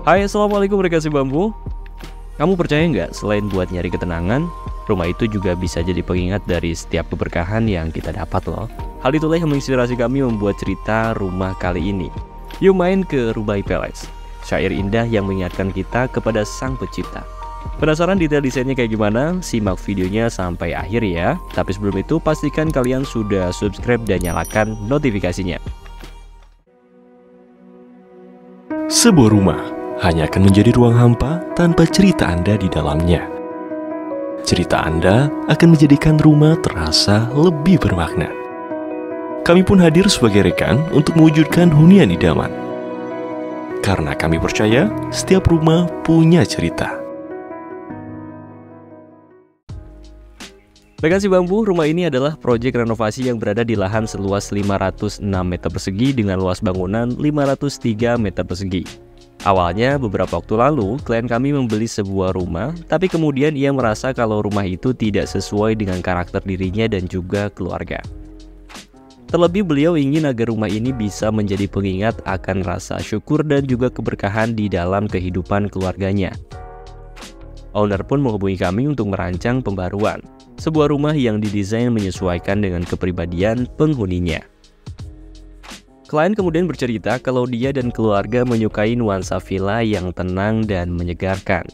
Hai, assalamualaikum rekan bambu. Kamu percaya nggak, selain buat nyari ketenangan, rumah itu juga bisa jadi pengingat dari setiap keberkahan yang kita dapat loh. Hal itulah yang menginspirasi kami membuat cerita rumah kali ini. Yuk main ke Rubai Palace, syair indah yang mengingatkan kita kepada Sang Pencipta. Penasaran detail desainnya kayak gimana? Simak videonya sampai akhir ya. Tapi sebelum itu pastikan kalian sudah subscribe dan nyalakan notifikasinya. Sebuah rumah hanya akan menjadi ruang hampa tanpa cerita Anda di dalamnya. Cerita Anda akan menjadikan rumah terasa lebih bermakna. Kami pun hadir sebagai rekan untuk mewujudkan hunian idaman. Karena kami percaya setiap rumah punya cerita. Rekan bambu, rumah ini adalah proyek renovasi yang berada di lahan seluas 506 meter persegi dengan luas bangunan 503 meter persegi. Awalnya, beberapa waktu lalu, klien kami membeli sebuah rumah, tapi kemudian ia merasa kalau rumah itu tidak sesuai dengan karakter dirinya dan juga keluarga. Terlebih beliau ingin agar rumah ini bisa menjadi pengingat akan rasa syukur dan juga keberkahan di dalam kehidupan keluarganya. Owner pun menghubungi kami untuk merancang pembaruan, sebuah rumah yang didesain menyesuaikan dengan kepribadian penghuninya. Klien kemudian bercerita kalau dia dan keluarga menyukai nuansa villa yang tenang dan menyegarkan.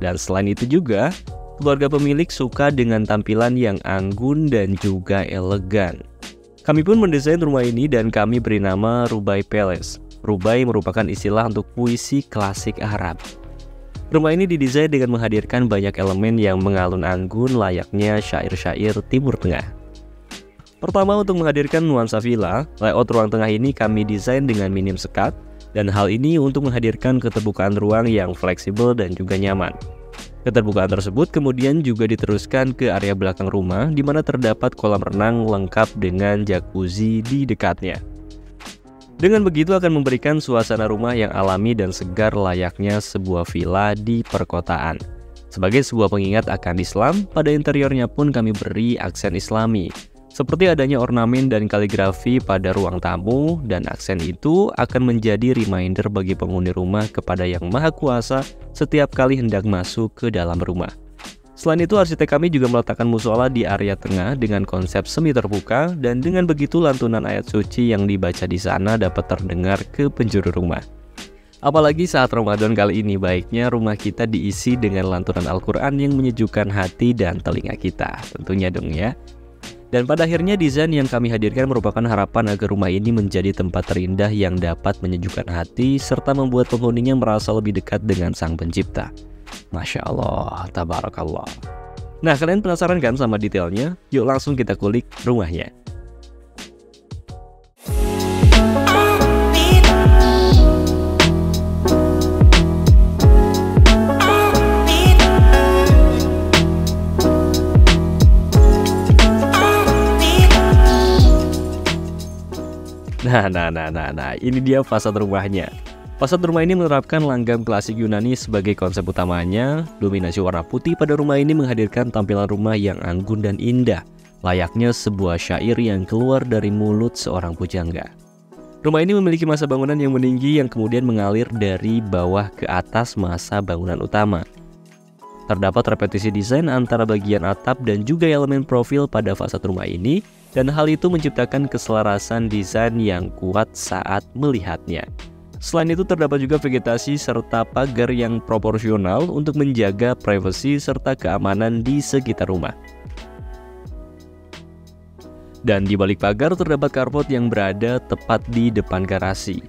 Dan selain itu juga, keluarga pemilik suka dengan tampilan yang anggun dan juga elegan. Kami pun mendesain rumah ini dan kami beri nama Rubai Palace. Rubai merupakan istilah untuk puisi klasik Arab. Rumah ini didesain dengan menghadirkan banyak elemen yang mengalun anggun layaknya syair-syair Timur Tengah. Pertama, untuk menghadirkan nuansa villa, layout ruang tengah ini kami desain dengan minim sekat, dan hal ini untuk menghadirkan keterbukaan ruang yang fleksibel dan juga nyaman. Keterbukaan tersebut kemudian juga diteruskan ke area belakang rumah, di mana terdapat kolam renang lengkap dengan jacuzzi di dekatnya. Dengan begitu akan memberikan suasana rumah yang alami dan segar layaknya sebuah villa di perkotaan. Sebagai sebuah pengingat akan Islam, pada interiornya pun kami beri aksen Islami, seperti adanya ornamen dan kaligrafi pada ruang tamu, dan aksen itu akan menjadi reminder bagi penghuni rumah kepada Yang Maha Kuasa setiap kali hendak masuk ke dalam rumah. Selain itu, arsitek kami juga meletakkan musola di area tengah dengan konsep semi terbuka, dan dengan begitu lantunan ayat suci yang dibaca di sana dapat terdengar ke penjuru rumah. Apalagi saat Ramadan kali ini, baiknya rumah kita diisi dengan lantunan Al-Quran yang menyejukkan hati dan telinga kita, tentunya dong ya. Dan pada akhirnya desain yang kami hadirkan merupakan harapan agar rumah ini menjadi tempat terindah yang dapat menyejukkan hati serta membuat penghuninya merasa lebih dekat dengan Sang Pencipta. Masya Allah, tabarakallah. Nah, kalian penasaran kan sama detailnya? Yuk langsung kita kulik rumahnya. Nah, ini dia fasad rumahnya. Fasad rumah ini menerapkan langgam klasik Yunani sebagai konsep utamanya. Dominasi warna putih pada rumah ini menghadirkan tampilan rumah yang anggun dan indah, layaknya sebuah syair yang keluar dari mulut seorang pujangga. Rumah ini memiliki masa bangunan yang meninggi yang kemudian mengalir dari bawah ke atas masa bangunan utama. Terdapat repetisi desain antara bagian atap dan juga elemen profil pada fasad rumah ini, dan hal itu menciptakan keselarasan desain yang kuat saat melihatnya. Selain itu, terdapat juga vegetasi serta pagar yang proporsional untuk menjaga privasi serta keamanan di sekitar rumah. Dan di balik pagar terdapat carport yang berada tepat di depan garasi.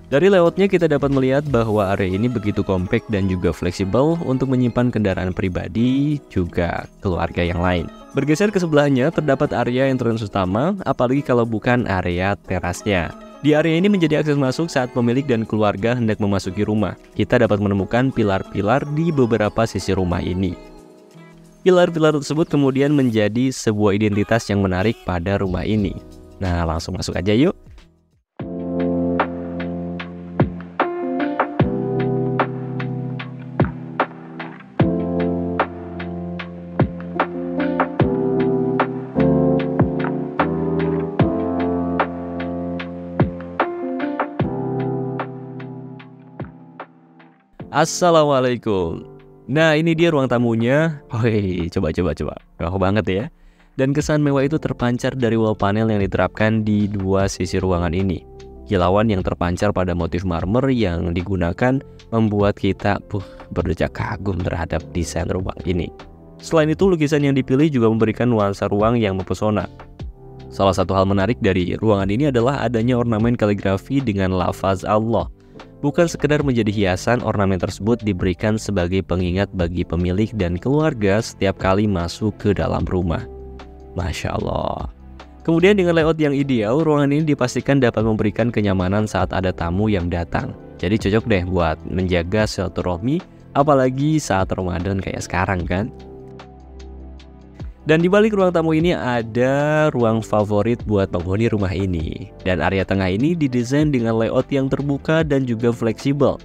Dari layoutnya kita dapat melihat bahwa area ini begitu kompak dan juga fleksibel untuk menyimpan kendaraan pribadi juga keluarga yang lain. Bergeser ke sebelahnya terdapat area entrance utama, apalagi kalau bukan area terasnya. Di area ini menjadi akses masuk saat pemilik dan keluarga hendak memasuki rumah. Kita dapat menemukan pilar-pilar di beberapa sisi rumah ini. Pilar-pilar tersebut kemudian menjadi sebuah identitas yang menarik pada rumah ini. Nah, langsung masuk aja yuk. Assalamualaikum. Nah, ini dia ruang tamunya. Woi, coba. Mewah banget ya. Dan kesan mewah itu terpancar dari wall panel yang diterapkan di dua sisi ruangan ini. Kilauan yang terpancar pada motif marmer yang digunakan membuat kita berdecak kagum terhadap desain rumah ini. Selain itu, lukisan yang dipilih juga memberikan nuansa ruang yang mempesona. Salah satu hal menarik dari ruangan ini adalah adanya ornamen kaligrafi dengan lafaz Allah. Bukan sekedar menjadi hiasan, ornamen tersebut diberikan sebagai pengingat bagi pemilik dan keluarga setiap kali masuk ke dalam rumah. Masya Allah. Kemudian dengan layout yang ideal, ruangan ini dipastikan dapat memberikan kenyamanan saat ada tamu yang datang. Jadi cocok deh buat menjaga silaturahmi, apalagi saat Ramadan kayak sekarang kan. Dan di balik ruang tamu ini ada ruang favorit buat penghuni rumah ini. Dan area tengah ini didesain dengan layout yang terbuka dan juga fleksibel.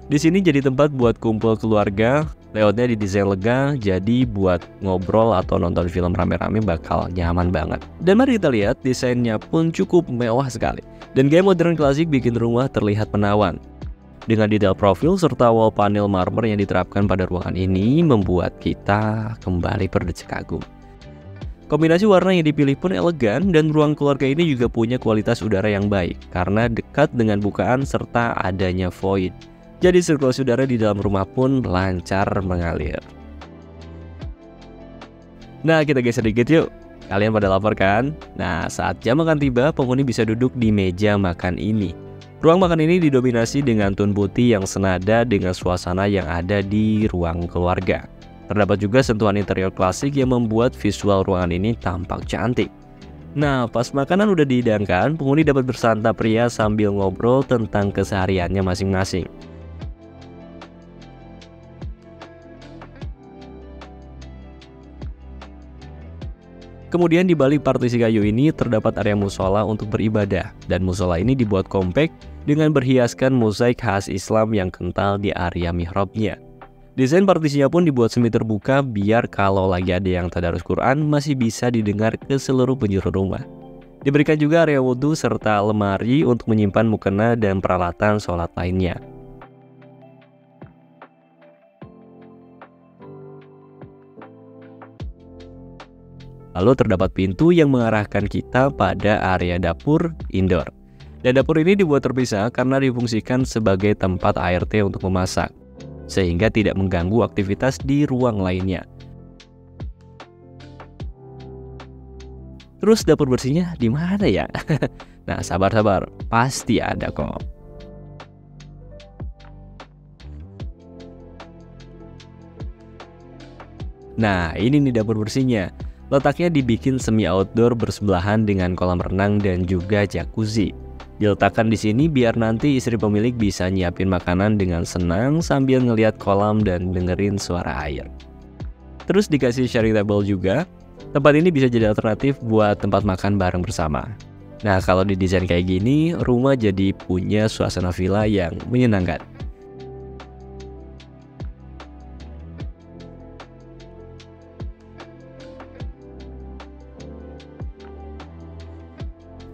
Di sini jadi tempat buat kumpul keluarga. Layoutnya didesain lega, jadi buat ngobrol atau nonton film rame-rame bakal nyaman banget. Dan mari kita lihat, desainnya pun cukup mewah sekali. Dan gaya modern klasik bikin rumah terlihat menawan. Dengan detail profil serta wall panel marmer yang diterapkan pada ruangan ini membuat kita kembali berdecak kagum. Kombinasi warna yang dipilih pun elegan dan ruang keluarga ini juga punya kualitas udara yang baik karena dekat dengan bukaan serta adanya void. Jadi sirkulasi udara di dalam rumah pun lancar mengalir. Nah, kita geser sedikit yuk. Kalian pada lapar kan? Nah, saat jam makan tiba, penghuni bisa duduk di meja makan ini. Ruang makan ini didominasi dengan tone putih yang senada dengan suasana yang ada di ruang keluarga. Terdapat juga sentuhan interior klasik yang membuat visual ruangan ini tampak cantik. Nah, pas makanan udah dihidangkan, penghuni dapat bersantap ria sambil ngobrol tentang kesehariannya masing-masing. Kemudian di balik partisi kayu ini terdapat area musola untuk beribadah, dan musola ini dibuat kompak dengan berhiaskan mozaik khas Islam yang kental di area mihrabnya. Desain partisinya pun dibuat semi terbuka biar kalau lagi ada yang tadarus Quran masih bisa didengar ke seluruh penjuru rumah. Diberikan juga area wudhu serta lemari untuk menyimpan mukena dan peralatan sholat lainnya. Lalu terdapat pintu yang mengarahkan kita pada area dapur indoor. Dan dapur ini dibuat terpisah karena difungsikan sebagai tempat ART untuk memasak, sehingga tidak mengganggu aktivitas di ruang lainnya. Terus dapur bersihnya di mana ya? Nah, sabar, pasti ada kok. Nah, ini nih dapur bersihnya. Letaknya dibikin semi outdoor bersebelahan dengan kolam renang dan juga jacuzzi. Diletakkan di sini biar nanti istri pemilik bisa nyiapin makanan dengan senang sambil ngeliat kolam dan dengerin suara air. Terus dikasih sharing table juga. Tempat ini bisa jadi alternatif buat tempat makan bareng bersama. Nah, kalau didesain kayak gini, rumah jadi punya suasana villa yang menyenangkan.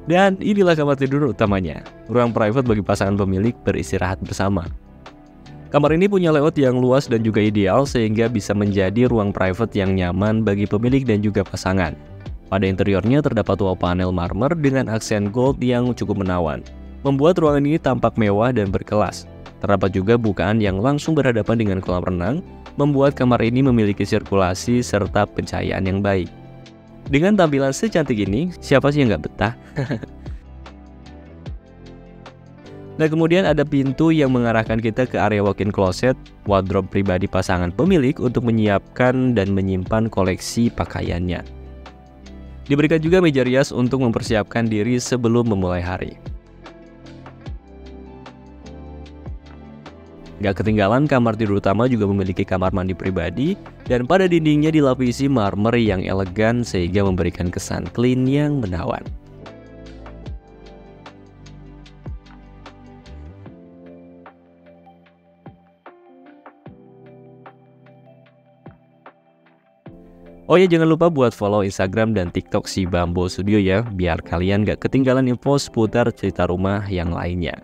Dan inilah kamar tidur utamanya, ruang private bagi pasangan pemilik beristirahat bersama. Kamar ini punya layout yang luas dan juga ideal sehingga bisa menjadi ruang private yang nyaman bagi pemilik dan juga pasangan. Pada interiornya terdapat wall panel marmer dengan aksen gold yang cukup menawan, membuat ruangan ini tampak mewah dan berkelas. Terdapat juga bukaan yang langsung berhadapan dengan kolam renang, membuat kamar ini memiliki sirkulasi serta pencahayaan yang baik. Dengan tampilan secantik ini, siapa sih yang nggak betah? Nah, kemudian ada pintu yang mengarahkan kita ke area walk-in closet, wardrobe pribadi pasangan pemilik untuk menyiapkan dan menyimpan koleksi pakaiannya. Diberikan juga meja rias untuk mempersiapkan diri sebelum memulai hari. Gak ketinggalan, kamar tidur utama juga memiliki kamar mandi pribadi dan pada dindingnya dilapisi marmer yang elegan sehingga memberikan kesan clean yang menawan. Oh ya, jangan lupa buat follow Instagram dan TikTok si Bambo Studio ya, biar kalian gak ketinggalan info seputar cerita rumah yang lainnya.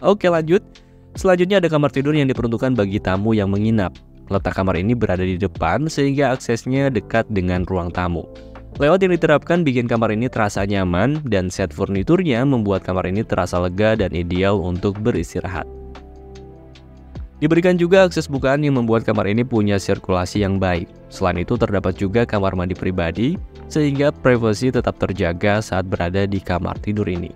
Oke, lanjut. Selanjutnya ada kamar tidur yang diperuntukkan bagi tamu yang menginap. Letak kamar ini berada di depan sehingga aksesnya dekat dengan ruang tamu. Layout yang diterapkan bikin kamar ini terasa nyaman dan set furniturnya membuat kamar ini terasa lega dan ideal untuk beristirahat. Diberikan juga akses bukaan yang membuat kamar ini punya sirkulasi yang baik. Selain itu terdapat juga kamar mandi pribadi sehingga privasi tetap terjaga saat berada di kamar tidur ini.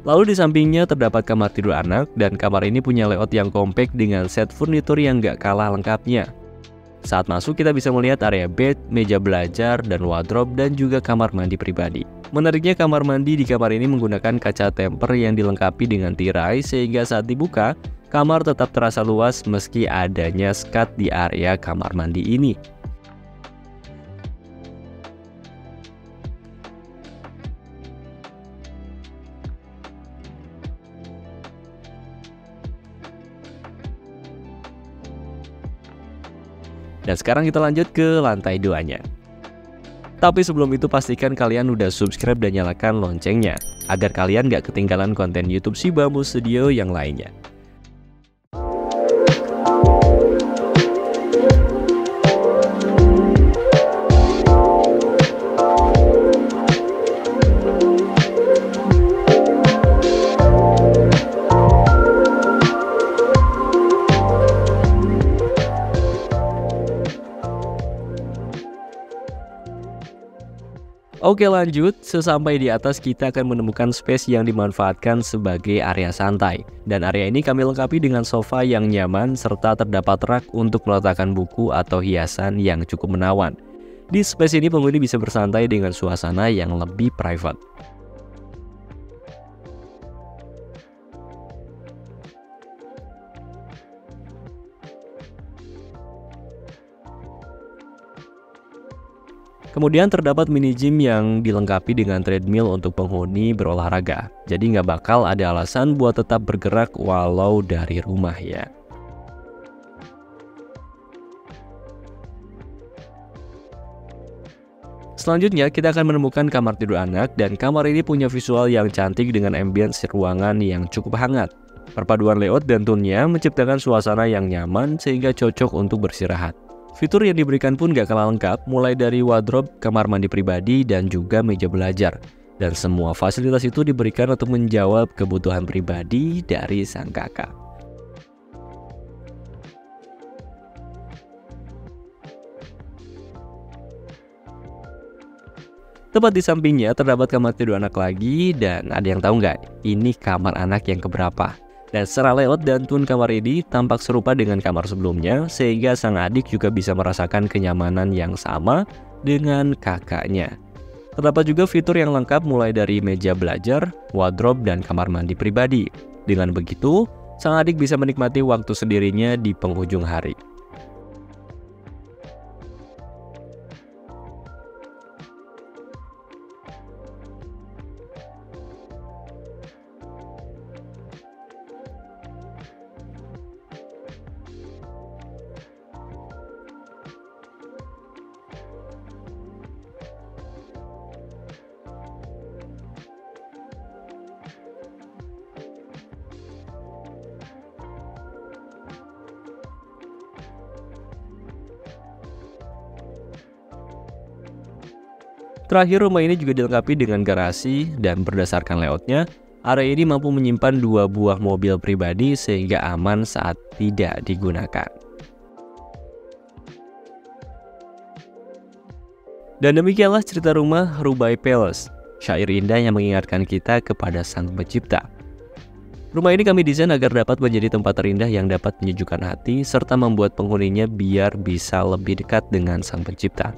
Lalu di sampingnya terdapat kamar tidur anak dan kamar ini punya layout yang kompak dengan set furnitur yang gak kalah lengkapnya. Saat masuk kita bisa melihat area bed, meja belajar, dan wardrobe dan juga kamar mandi pribadi. Menariknya kamar mandi di kamar ini menggunakan kaca temper yang dilengkapi dengan tirai sehingga saat dibuka, kamar tetap terasa luas meski adanya skat di area kamar mandi ini. Dan sekarang kita lanjut ke lantai 2-nya. Tapi sebelum itu pastikan kalian udah subscribe dan nyalakan loncengnya, agar kalian gak ketinggalan konten YouTube Si Bambu Studio yang lainnya. Oke, lanjut, sesampai di atas kita akan menemukan space yang dimanfaatkan sebagai area santai. Dan area ini kami lengkapi dengan sofa yang nyaman serta terdapat rak untuk meletakkan buku atau hiasan yang cukup menawan. Di space ini penghuni bisa bersantai dengan suasana yang lebih private. Kemudian terdapat mini gym yang dilengkapi dengan treadmill untuk penghuni berolahraga. Jadi nggak bakal ada alasan buat tetap bergerak walau dari rumah ya. Selanjutnya kita akan menemukan kamar tidur anak dan kamar ini punya visual yang cantik dengan ambience ruangan yang cukup hangat. Perpaduan layout dan tone-nya menciptakan suasana yang nyaman sehingga cocok untuk beristirahat. Fitur yang diberikan pun gak kalah lengkap, mulai dari wardrobe, kamar mandi pribadi, dan juga meja belajar. Dan semua fasilitas itu diberikan untuk menjawab kebutuhan pribadi dari sang kakak. Tepat di sampingnya terdapat kamar tidur anak lagi, dan ada yang tahu nggak? Ini kamar anak yang keberapa? Dan secara layout dan tone kamar ini tampak serupa dengan kamar sebelumnya, sehingga sang adik juga bisa merasakan kenyamanan yang sama dengan kakaknya. Terdapat juga fitur yang lengkap mulai dari meja belajar, wardrobe, dan kamar mandi pribadi. Dengan begitu, sang adik bisa menikmati waktu sendirinya di penghujung hari. Terakhir, rumah ini juga dilengkapi dengan garasi dan berdasarkan layoutnya, area ini mampu menyimpan 2 buah mobil pribadi sehingga aman saat tidak digunakan. Dan demikianlah cerita rumah Rubai Palace, syair indah yang mengingatkan kita kepada Sang Pencipta. Rumah ini kami desain agar dapat menjadi tempat terindah yang dapat menyejukkan hati serta membuat penghuninya biar bisa lebih dekat dengan Sang Pencipta.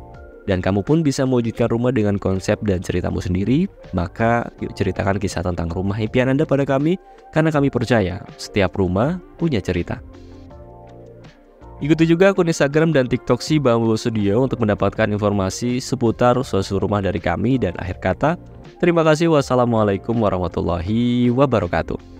Dan kamu pun bisa mewujudkan rumah dengan konsep dan ceritamu sendiri. Maka yuk ceritakan kisah tentang rumah impian Anda pada kami, karena kami percaya setiap rumah punya cerita. Ikuti juga akun Instagram dan TikTok Si Bambu Studio untuk mendapatkan informasi seputar suatu rumah dari kami. Dan akhir kata, terima kasih. Wassalamualaikum warahmatullahi wabarakatuh.